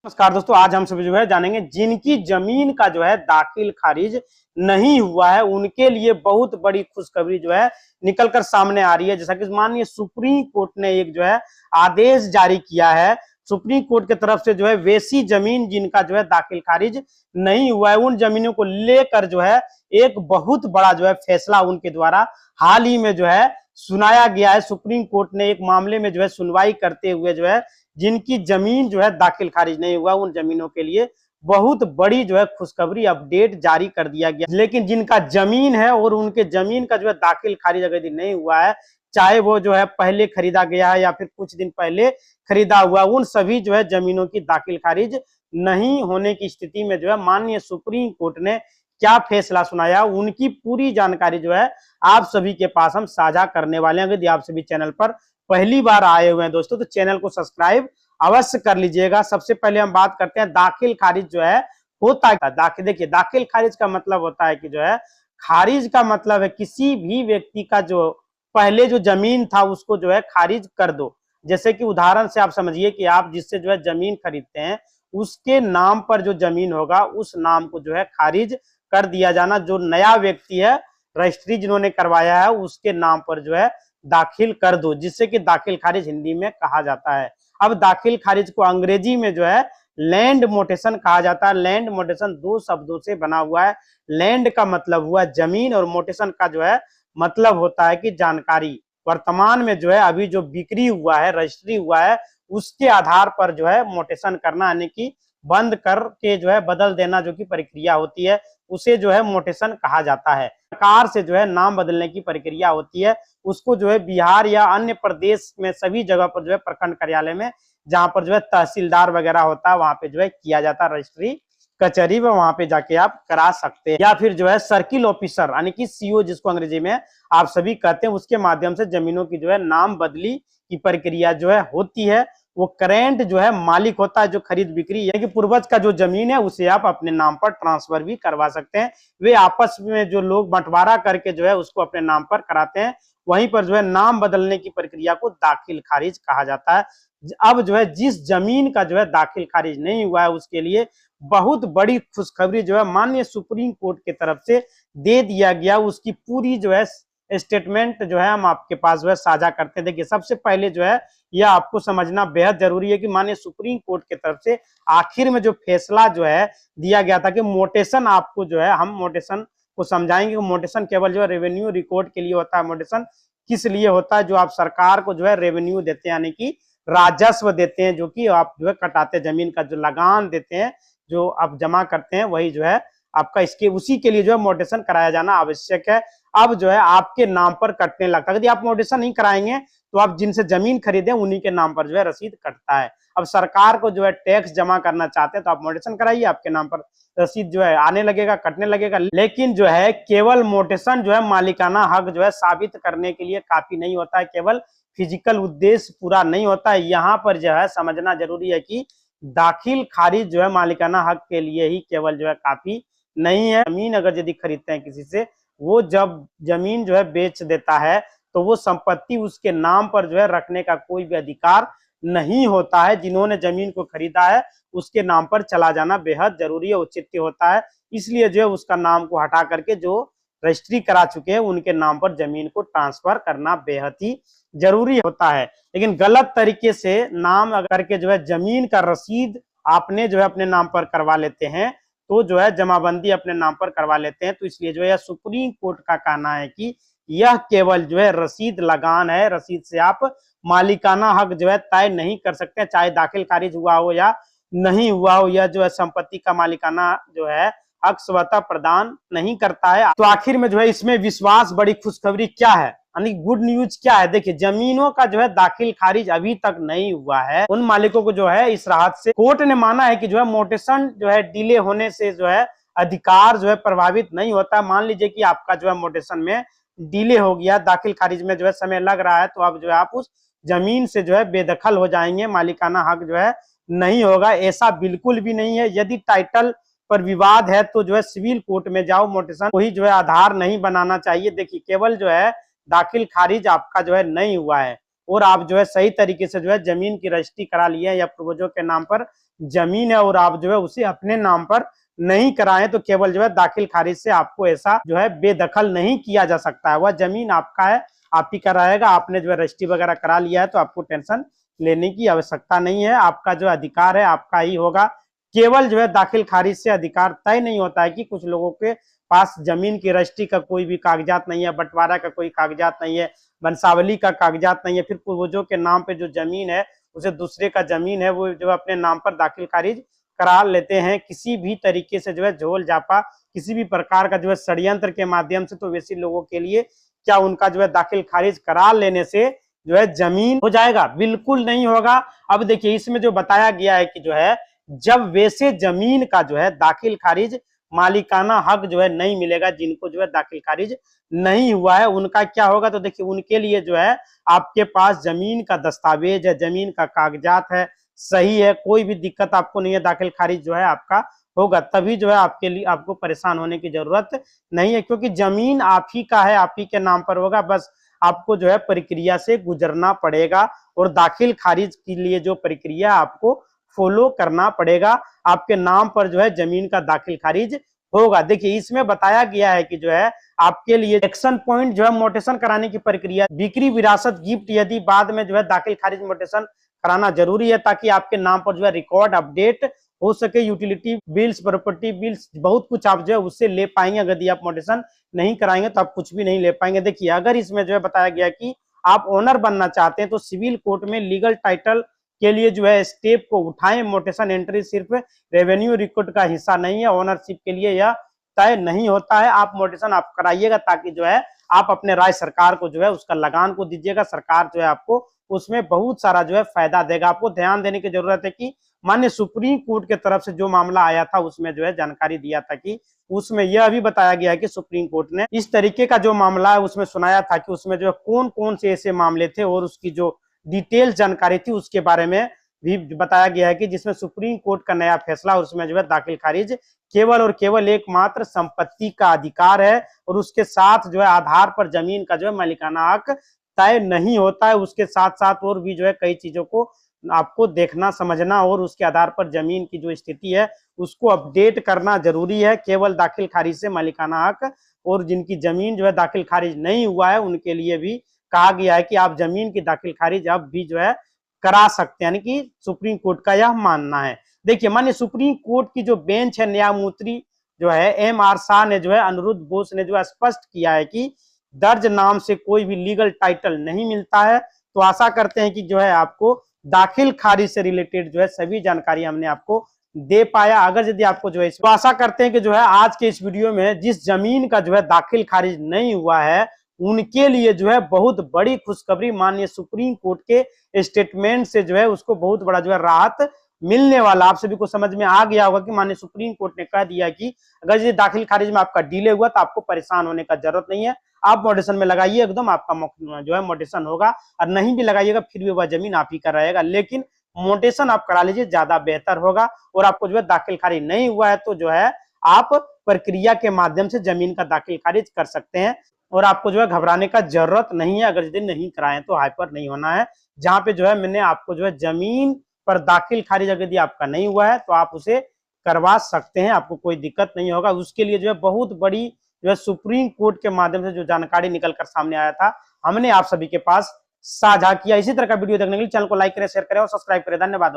नमस्कार दोस्तों, आज हम सभी जो है जानेंगे जिनकी जमीन का जो है दाखिल खारिज नहीं हुआ है उनके लिए बहुत बड़ी खुशखबरी जो है निकलकर सामने आ रही है। जैसा कि माननीय सुप्रीम कोर्ट ने एक जो है आदेश जारी किया है। सुप्रीम कोर्ट की तरफ से जो है वैसी जमीन जिनका जो है दाखिल खारिज नहीं हुआ है उन जमीनों को लेकर जो है एक बहुत बड़ा जो है फैसला उनके द्वारा हाल ही में जो है सुनाया गया है। सुप्रीम कोर्ट ने एक मामले में जो है सुनवाई करते हुए जो है जिनकी जमीन जो है दाखिल खारिज नहीं हुआ उन जमीनों के लिए बहुत बड़ी जो है खुशखबरी अपडेट जारी कर दिया गया। लेकिन जिनका जमीन है और उनके जमीन का जो है दाखिल खारिज अगर नहीं हुआ है, चाहे वो जो है पहले खरीदा गया है या फिर कुछ दिन पहले खरीदा हुआ, उन सभी जो है जमीनों की दाखिल खारिज नहीं होने की स्थिति में जो है माननीय सुप्रीम कोर्ट ने क्या फैसला सुनाया उनकी पूरी जानकारी जो है आप सभी के पास हम साझा करने वाले हैं। यदि आप सभी चैनल पर पहली बार आए हुए हैं दोस्तों तो चैनल को सब्सक्राइब अवश्य कर लीजिएगा। सबसे पहले हम बात करते हैं दाखिल खारिज जो है होता है। देखिए, दाखिल खारिज का मतलब होता है कि जो है खारिज का मतलब है किसी भी व्यक्ति का जो पहले जो जमीन था उसको जो है खारिज कर दो। जैसे कि उदाहरण से आप समझिए कि आप जिससे जो है जमीन खरीदते हैं उसके नाम पर जो जमीन होगा उस नाम को जो है खारिज कर दिया जाना। जो नया व्यक्ति है रजिस्ट्री जिन्होंने करवाया है उसके नाम पर जो है दाखिल कर दो, जिससे कि दाखिल खारिज हिंदी में कहा जाता है। अब दाखिल खारिज को अंग्रेजी में जो है लैंड मोटेशन कहा जाता है। लैंड मोटेशन दो शब्दों से बना हुआ है। लैंड का मतलब हुआ जमीन और मोटेशन का जो है मतलब होता है कि जानकारी। वर्तमान में जो है अभी जो बिक्री हुआ है रजिस्ट्री हुआ है उसके आधार पर जो है मोटेशन करना, यानी कि बंद करके जो है बदल देना जो की प्रक्रिया होती है उसे जो है मोटेशन कहा जाता है। सरकार से जो है नाम बदलने की प्रक्रिया होती है उसको जो है बिहार या अन्य प्रदेश में सभी जगह पर जो है प्रखंड कार्यालय में जहां पर जो है तहसीलदार वगैरह होता है वहां पे जो है किया जाता है रजिस्ट्री कचहरी में, वहां पे जाके आप करा सकते हैं। या फिर जो है सर्किल ऑफिसर यानी कि सीओ जिसको अंग्रेजी में आप सभी कहते हैं उसके माध्यम से जमीनों की जो है नाम बदली की प्रक्रिया जो है होती है। वो करेंट जो है मालिक होता है जो खरीद बिक्री है कि पूर्वज का जो जमीन है उसे आप अपने नाम पर ट्रांसफर भी करवा सकते हैं। वे आपस में जो लोग बंटवारा करके जो है उसको अपने नाम पर कराते हैं। वहीं पर जो है नाम बदलने की प्रक्रिया को दाखिल खारिज कहा जाता है। अब जो है जिस जमीन का जो है दाखिल खारिज नहीं हुआ है उसके लिए बहुत बड़ी खुशखबरी जो है माननीय सुप्रीम कोर्ट की तरफ से दे दिया गया। उसकी पूरी जो है स्टेटमेंट जो है हम आपके पास जो है साझा करते हैं। देखिए, सबसे पहले जो है यह आपको समझना बेहद जरूरी है कि माननीय सुप्रीम कोर्ट की तरफ से आखिर में जो फैसला जो है दिया गया था कि मोटेशन आपको जो है हम मोटेशन को समझाएंगे। मोटेशन केवल जो है रेवेन्यू रिकॉर्ड के लिए होता है। मोटेशन किस लिए होता है? जो आप सरकार को जो है रेवेन्यू देते हैं यानी कि राजस्व देते हैं, जो कि आप जो है कटाते जमीन का जो लगान देते हैं जो आप जमा करते हैं वही जो है आपका इसके उसी के लिए जो है मोटेशन कराया जाना आवश्यक है। अब जो है आपके नाम पर कटने लगता है। यदि आप मोटेशन नहीं कराएंगे तो आप जिनसे जमीन खरीदे उन्हीं के नाम पर जो है रसीद कटता है। अब सरकार को जो है टैक्स जमा करना चाहते हैं तो आप मोटेशन कराइए, आपके नाम पर रसीद जो है आने लगेगा, कटने लगेगा। लेकिन जो है केवल मोटेशन जो है मालिकाना हक जो है साबित करने के लिए काफी नहीं होता है, केवल फिजिकल उद्देश्य पूरा नहीं होता है। यहाँ पर जो है समझना जरूरी है कि दाखिल खारिज जो है मालिकाना हक के लिए ही केवल जो है काफी नहीं है। जमीन अगर यदि खरीदते हैं किसी से, वो जब जमीन जो है बेच देता है तो वो संपत्ति उसके नाम पर जो है रखने का कोई भी अधिकार नहीं होता है। जिन्होंने जमीन को खरीदा है उसके नाम पर चला जाना बेहद जरूरी है, औचित्य होता है। इसलिए जो है उसका नाम को हटा करके जो रजिस्ट्री करा चुके हैं उनके नाम पर जमीन को ट्रांसफर करना बेहद ही जरूरी होता है। लेकिन गलत तरीके से नाम करके जो है जमीन का रसीद आपने जो है अपने नाम पर करवा लेते हैं तो जो है जमाबंदी अपने नाम पर करवा लेते हैं। तो इसलिए जो है सुप्रीम कोर्ट का कहना है कि यह केवल जो है रसीद लगान है। रसीद से आप मालिकाना हक जो है तय नहीं कर सकते, चाहे दाखिल खारिज हुआ हो या नहीं हुआ हो। यह जो है संपत्ति का मालिकाना जो है हक स्वतः प्रदान नहीं करता है। तो आखिर में जो है इसमें विश्वास बड़ी खुशखबरी क्या है, यानी गुड न्यूज क्या है? देखिए, जमीनों का जो है दाखिल खारिज अभी तक नहीं हुआ है। उन मालिकों को जो है इस राहत से कोर्ट ने माना है कि जो है मोटेशन जो है डिले होने से जो है अधिकार जो है प्रभावित नहीं होता। मान लीजिए कि आपका जो है मोटेशन में डिले हो गया, दाखिल खारिज में जो है समय लग रहा है, तो अब जो है आप उस जमीन से जो है बेदखल हो जाएंगे, मालिकाना हक जो है नहीं होगा। ऐसा बिल्कुल भी नहीं है। यदि टाइटल पर विवाद है तो जो है सिविल कोर्ट में जाओ, मोटेशन कोई जो है आधार नहीं बनाना चाहिए। देखिए, केवल जो है दाखिल खारिज आपका जो है नहीं हुआ है और आप जो है सही तरीके से जो है जमीन की रजिस्ट्री करा लिए या पूर्वजों के नाम पर जमीन है और आप जो है उसे अपने नाम पर नहीं कराएं तो केवल जो है दाखिल खारिज से आपको ऐसा जो है बेदखल नहीं किया जा सकता है। वह जमीन आपका है, आप ही का रहेगा। आपने जो है रजिस्ट्री वगैरह करा लिया है तो आपको टेंशन लेने की आवश्यकता नहीं है। आपका जो अधिकार है आपका ही होगा। केवल जो है दाखिल खारिज से अधिकार तय नहीं होता है कि कुछ लोगों के पास जमीन की रजिस्ट्री का कोई भी कागजात नहीं है, बंटवारा का कोई कागजात नहीं है, वंशावली का कागजात नहीं है, फिर पूर्वजों के नाम पे जो जमीन है उसे दूसरे का जमीन है वो जो अपने नाम पर दाखिल खारिज करा लेते हैं। किसी भी तरीके से जो है झोल झापा, किसी भी प्रकार का जो है षड्यंत्र के माध्यम से, तो वैसे लोगों के लिए क्या उनका जो है दाखिल खारिज करा लेने से जो है जमीन हो जाएगा? बिल्कुल नहीं होगा। अब देखिए इसमें जो बताया गया है कि जो है जब वैसे जमीन का जो है दाखिल खारिज मालिकाना हक जो है नहीं मिलेगा, जिनको जो है दाखिल खारिज नहीं हुआ है उनका क्या होगा? तो देखिए उनके लिए जो है आपके पास जमीन का दस्तावेज है, जमीन का कागजात है, सही है, कोई भी दिक्कत आपको नहीं है, दाखिल खारिज जो है आपका होगा। तभी जो है आपके लिए आपको परेशान होने की जरूरत नहीं है, क्योंकि जमीन आप ही का है, आप ही के नाम पर होगा। बस आपको जो है प्रक्रिया से गुजरना पड़ेगा और दाखिल खारिज के लिए जो प्रक्रिया आपको फॉलो करना पड़ेगा, आपके नाम पर जो है जमीन का दाखिल खारिज होगा। देखिए इसमें बताया गया है कि जो है आपके लिए एक्शन पॉइंट जो है मोटेशन कराने की प्रक्रिया, बिक्री, विरासत, गिफ्ट यदि बाद में जो है दाखिल खारिज मोटेशन कराना जरूरी है ताकि आपके नाम पर जो है रिकॉर्ड अपडेट हो सके। यूटिलिटी बिल्स, प्रॉपर्टी बिल्स, बहुत कुछ आप जो है उससे ले पाएंगे। अगर यदि आप मोटेशन नहीं कराएंगे तो आप कुछ भी नहीं ले पाएंगे। देखिए अगर इसमें जो है बताया गया कि आप ओनर बनना चाहते हैं तो सिविल कोर्ट में लीगल टाइटल के लिए जो है स्टेप को उठाएं। मोटेशन एंट्री सिर्फ रेवेन्यू रिकॉर्ड का हिस्सा नहीं है, ओनरशिप के लिए यह तय नहीं होता है। आप मोटेशन आप कराइएगा ताकि जो है आप अपने राज्य सरकार को जो है उसका लगान को दीजिएगा। सरकार जो है आपको उसमें बहुत सारा जो है फायदा देगा। आपको ध्यान देने की जरूरत है कि माननीय सुप्रीम कोर्ट के तरफ से जो मामला आया था उसमें जो है जानकारी दिया था कि उसमें यह भी बताया गया है कि सुप्रीम कोर्ट ने इस तरीके का जो मामला है उसमें सुनाया था कि उसमें जो है कौन कौन से ऐसे मामले थे और उसकी जो डिटेल जानकारी थी उसके बारे में भी बताया गया है कि जिसमें सुप्रीम कोर्ट का नया फैसला, उसमें जो है दाखिल खारिज केवल और केवल एकमात्र संपत्ति का अधिकार है और उसके साथ जो है आधार पर जमीन का जो है मालिकाना हक तय नहीं होता है। उसके साथ साथ और भी जो है कई चीजों को आपको देखना समझना और उसके आधार पर जमीन की जो स्थिति है उसको अपडेट करना जरूरी है। केवल दाखिल खारिज से मालिकाना हक, और जिनकी जमीन जो है दाखिल खारिज नहीं हुआ है उनके लिए भी कहा गया है कि आप जमीन की दाखिल खारिज अब भी जो है करा सकते हैं, यानी कि सुप्रीम कोर्ट का यह मानना है। देखिए माननीय सुप्रीम कोर्ट की जो बेंच है, न्यायमूर्ति जो है M.R. शाह ने जो है अनिरुद्ध बोस ने जो है स्पष्ट किया है कि दर्ज नाम से कोई भी लीगल टाइटल नहीं मिलता है। तो आशा करते हैं कि जो है आपको दाखिल खारिज से रिलेटेड जो है सभी जानकारी हमने आपको दे पाया। अगर यदि आपको जो है तो आशा करते हैं कि जो है आज के इस वीडियो में जिस जमीन का जो है दाखिल खारिज नहीं हुआ है उनके लिए जो है बहुत बड़ी खुशखबरी, माननीय सुप्रीम कोर्ट के स्टेटमेंट से जो है उसको बहुत बड़ा जो है राहत मिलने वाला। आप सभी को समझ में आ गया होगा कि माननीय सुप्रीम कोर्ट ने कह दिया कि अगर ये दाखिल खारिज में आपका डिले हुआ तो आपको परेशान होने का जरूरत नहीं है, आप मोटेशन में लगाइए, एकदम आपका जो है मोटेशन होगा। और नहीं भी लगाइएगा फिर भी वह जमीन आप ही का रहेगा, लेकिन मोटेशन आप करा लीजिए, ज्यादा बेहतर होगा। और आपको जो है दाखिल खारिज नहीं हुआ है तो जो है आप प्रक्रिया के माध्यम से जमीन का दाखिल खारिज कर सकते हैं और आपको जो है घबराने का जरूरत नहीं है। अगर यदि नहीं कराएं तो हाइपर नहीं होना है। जहां पे जो है मैंने आपको जो है जमीन पर दाखिल खारिज अगर यदि आपका नहीं हुआ है तो आप उसे करवा सकते हैं, आपको कोई दिक्कत नहीं होगा। उसके लिए जो है बहुत बड़ी जो है सुप्रीम कोर्ट के माध्यम से जो जानकारी निकल कर सामने आया था हमने आप सभी के पास साझा किया। इसी तरह का वीडियो देखने के लिए चैनल को लाइक करें, शेयर करें और सब्सक्राइब करें। धन्यवाद।